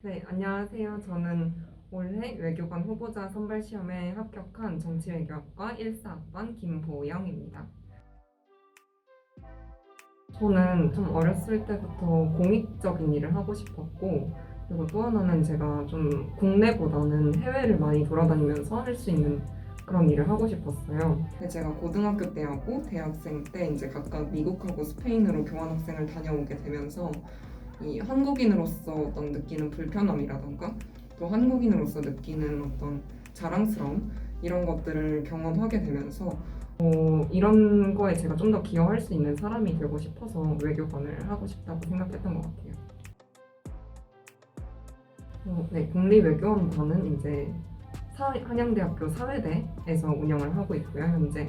네, 안녕하세요. 저는 올해 외교관 후보자 선발 시험에 합격한 정치외교학과 1사학번 김보영입니다. 저는 좀 어렸을 때부터 공익적인 일을 하고 싶었고, 그리고 또 하나는 제가 좀 국내보다는 해외를 많이 돌아다니면서 할 수 있는 그런 일을 하고 싶었어요. 근데 제가 고등학교 때하고 대학생 때 이제 각각 미국하고 스페인으로 교환학생을 다녀오게 되면서 이 한국인으로서 어떤 느끼는 불편함이라던가 또 한국인으로서 느끼는 어떤 자랑스러움 이런 것들을 경험하게 되면서 이런 거에 제가 좀 더 기여할 수 있는 사람이 되고 싶어서 외교관을 하고 싶다고 생각했던 것 같아요. 네, 국립외교원반은 이제 한양대학교 사회대에서 운영을 하고 있고요, 현재.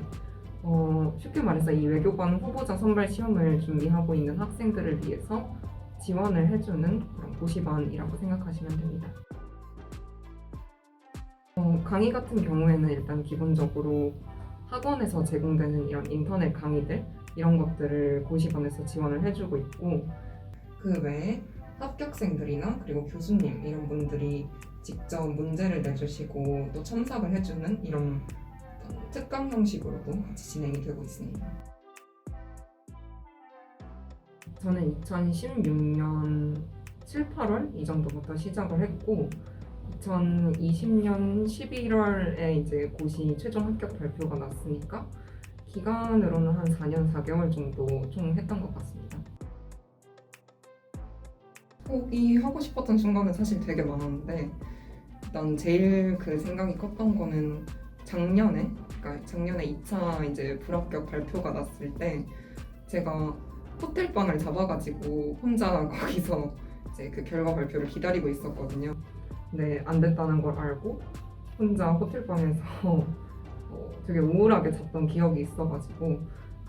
쉽게 말해서 이 외교관 후보자 선발 시험을 준비하고 있는 학생들을 위해서 지원을 해주는 그런 고시반이라고 생각하시면 됩니다. 강의 같은 경우에는 일단 기본적으로 학원에서 제공되는 이런 인터넷 강의들 이런 것들을 고시반에서 지원을 해주고 있고 그 외에 합격생들이나 그리고 교수님 이런 분들이 직접 문제를 내주시고 또 첨삭을 해주는 이런 특강 형식으로도 같이 진행이 되고 있습니다. 저는 2016년 7, 8월 이 정도부터 시작을 했고 2020년 11월에 이제 고시 최종 합격 발표가 났으니까 기간으로는 한 4년 4개월 정도 총 했던 것 같습니다. 포기하고 싶었던 순간은 사실 되게 많았는데 난 제일 그 생각이 컸던 거는 그러니까 작년에 2차 이제 불합격 발표가 났을 때 제가 호텔방을 잡아가지고 혼자 거기서 이제 그 결과 발표를 기다리고 있었거든요. 근데 안 됐다는 걸 알고 혼자 호텔방에서 되게 우울하게 잤던 기억이 있어가지고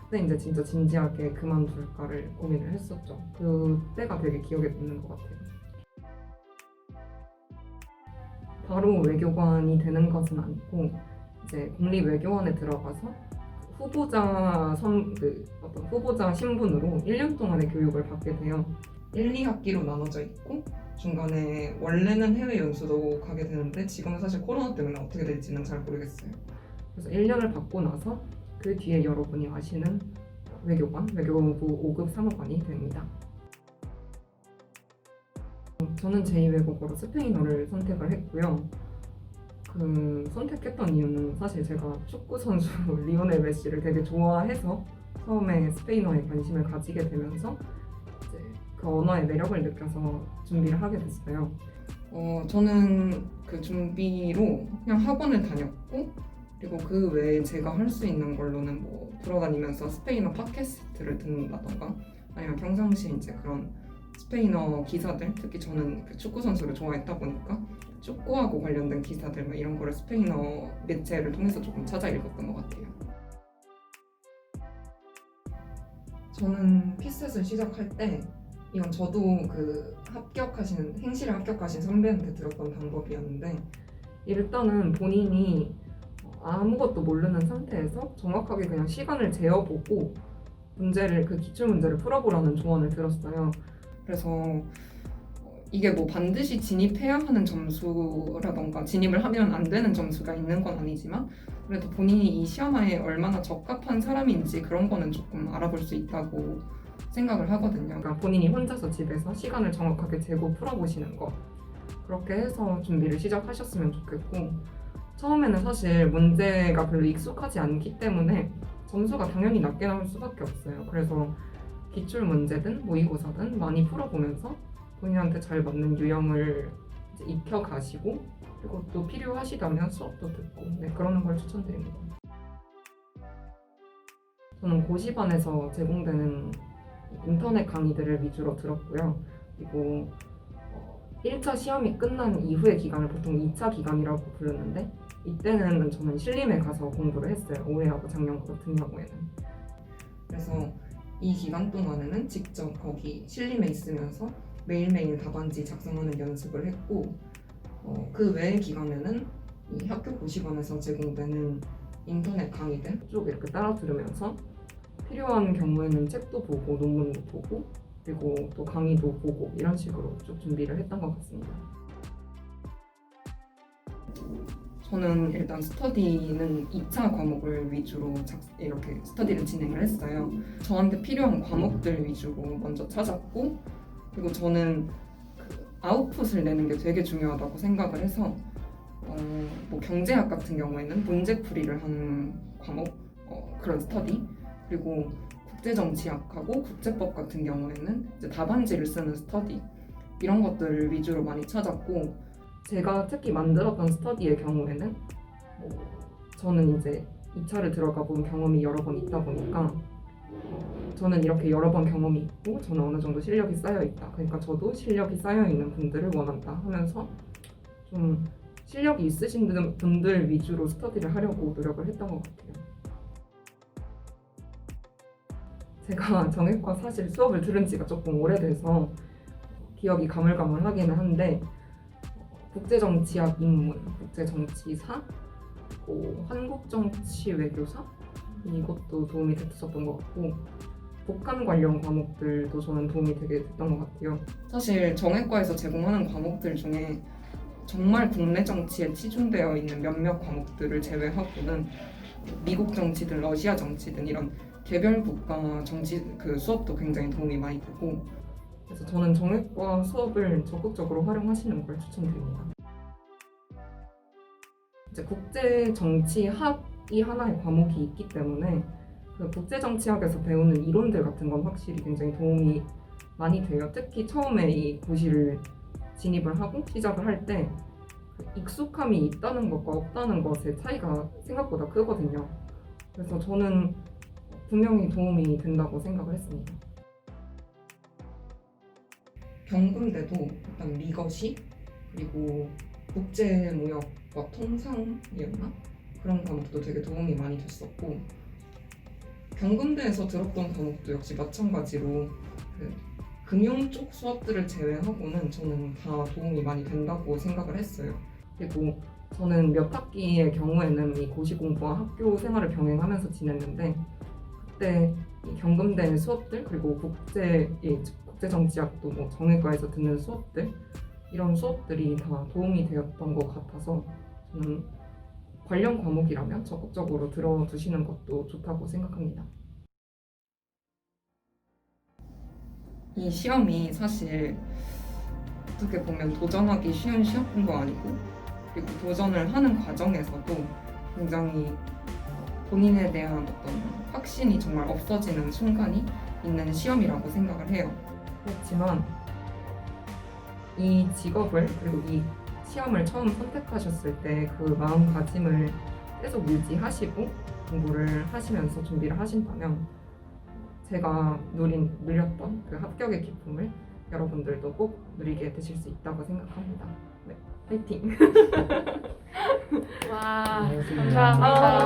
그때 이제 진짜 진지하게 그만둘까를 고민을 했었죠. 그때가 되게 기억에 남는 것 같아요. 바로 외교관이 되는 것은 아니고 이제 국립외교원에 들어가서 어떤 후보자 신분으로 1년 동안의 교육을 받게 돼요. 1, 2학기로 나눠져 있고 중간에 원래는 해외 연수도 가게 되는데 지금은 사실 코로나 때문에 어떻게 될지는 잘 모르겠어요. 그래서 1년을 받고 나서 그 뒤에 여러분이 아시는 외교부 5급 사무관이 됩니다. 저는 제2외국어로 스페인어를 선택을 했고요. 그 선택했던 이유는 사실 제가 축구 선수 리오넬 메시를 되게 좋아해서 처음에 스페인어에 관심을 가지게 되면서 이제 그 언어의 매력을 느껴서 준비를 하게 됐어요. 저는 그 준비로 그냥 학원을 다녔고 그리고 그 외에 제가 할 수 있는 걸로는 뭐 돌아다니면서 스페인어 팟캐스트를 듣는다던가 아니면 평상시에 이제 그런 스페인어 기사들, 특히 저는 그 축구 선수를 좋아했다 보니까 축구하고 관련된 기사들 뭐 이런 거를 스페인어 매체를 통해서 조금 찾아 읽었던 것 같아요. 저는 피셋을 시작할 때 이건 저도 그 행시를 합격하신 선배한테 들었던 방법이었는데 일단은 본인이 아무것도 모르는 상태에서 정확하게 그냥 시간을 재어보고 그 기출 문제를 풀어보라는 조언을 들었어요. 그래서 이게 뭐 반드시 진입해야 하는 점수라던가 진입을 하면 안 되는 점수가 있는 건 아니지만 그래도 본인이 이 시험에 얼마나 적합한 사람인지 그런 거는 조금 알아볼 수 있다고 생각을 하거든요. 그러니까 본인이 혼자서 집에서 시간을 정확하게 재고 풀어보시는 거 그렇게 해서 준비를 시작하셨으면 좋겠고 처음에는 사실 문제가 별로 익숙하지 않기 때문에 점수가 당연히 낮게 나올 수밖에 없어요. 그래서 기출 문제든 모의고사든 많이 풀어보면서 본인한테 잘 맞는 유형을 이제 익혀가시고 그리고 또 필요하시다면 수업도 듣고 그러는 걸 추천드립니다. 저는 고시반에서 제공되는 인터넷 강의들을 위주로 들었고요. 그리고 1차 시험이 끝난 이후의 기간을 보통 2차 기간이라고 부르는데 이때는 저는 신림에 가서 공부를 했어요. 올해하고 작년 같은 경우에는. 그래서 이 기간 동안에는 직접 거기 신림에 있으면서 매일매일 답안지 작성하는 연습을 했고 그 외의 기간에는 이 학교 고시반에서 제공되는 인터넷 강의들 쭉 이렇게 따라 들으면서 필요한 경우에는 책도 보고 논문도 보고 그리고 또 강의도 보고 이런 식으로 쭉 준비를 했던 것 같습니다. 저는 일단 스터디는 2차 과목을 위주로 이렇게 스터디를 진행을 했어요. 저한테 필요한 과목들 위주로 먼저 찾았고, 그리고 저는 그 아웃풋을 내는 게 되게 중요하다고 생각을 해서 뭐 경제학 같은 경우에는 문제풀이를 하는 과목, 그런 스터디, 그리고 국제정치학하고 국제법 같은 경우에는 이제 답안지를 쓰는 스터디, 이런 것들을 위주로 많이 찾았고, 제가 특히 만들었던 스터디의 경우에는 저는 이제 2차를 들어가 본 경험이 여러 번 있다 보니까 저는 이렇게 여러 번 경험이 있고 저는 어느 정도 실력이 쌓여 있다. 그러니까 저도 실력이 쌓여 있는 분들을 원한다 하면서 좀 실력이 있으신 분들 위주로 스터디를 하려고 노력을 했던 것 같아요. 제가 정외과 사실 수업을 들은 지가 조금 오래돼서 기억이 가물가물하기는 한데 국제정치학 입문, 국제정치사, 그리고 한국정치외교사 이것도 도움이 됐었던 것 같고 복한 관련 과목들도 저는 도움이 되게 됐던 것 같아요. 사실 정외과에서 제공하는 과목들 중에 정말 국내 정치에 치중되어 있는 몇몇 과목들을 제외하고는 미국 정치든 러시아 정치든 이런 개별 국가 정치 그 수업도 굉장히 도움이 많이 되고, 그래서 저는 정외과 수업을 적극적으로 활용하시는 걸 추천드립니다. 이제 국제정치학이 하나의 과목이 있기 때문에 그 국제정치학에서 배우는 이론들 같은 건 확실히 굉장히 도움이 많이 돼요. 특히 처음에 이 고시를 진입을 하고 시작을 할 때 익숙함이 있다는 것과 없다는 것의 차이가 생각보다 크거든요. 그래서 저는 분명히 도움이 된다고 생각을 했습니다. 경금대도 일단 미거시 그리고 국제무역과 통상이었나? 그런 과목도 되게 도움이 많이 됐었고, 경금대에서 들었던 과목도 역시 마찬가지로 그 금융 쪽 수업들을 제외하고는 저는 다 도움이 많이 된다고 생각을 했어요. 그리고 저는 몇 학기의 경우에는 이 고시 공부와 학교 생활을 병행하면서 지냈는데 그때 이 경금대 수업들 그리고 국제정치학도 뭐 정외과에서 듣는 수업들 이런 수업들이 다 도움이 되었던 것 같아서 저는 관련 과목이라면 적극적으로 들어두시는 것도 좋다고 생각합니다. 이 시험이 사실 어떻게 보면 도전하기 쉬운 시험도 아니고, 그리고 도전을 하는 과정에서도 굉장히 본인에 대한 어떤 확신이 정말 없어지는 순간이 있는 시험이라고 생각을 해요. 그렇지만 이 직업을 그리고 이 시험을 처음 선택하셨을 때 그 마음가짐을 계속 유지하시고 공부를 하시면서 준비를 하신다면 제가 누렸던 그 합격의 기쁨을 여러분들도 꼭 누리게 되실 수 있다고 생각합니다. 네, 화이팅! 와, 안녕하세요. 감사합니다.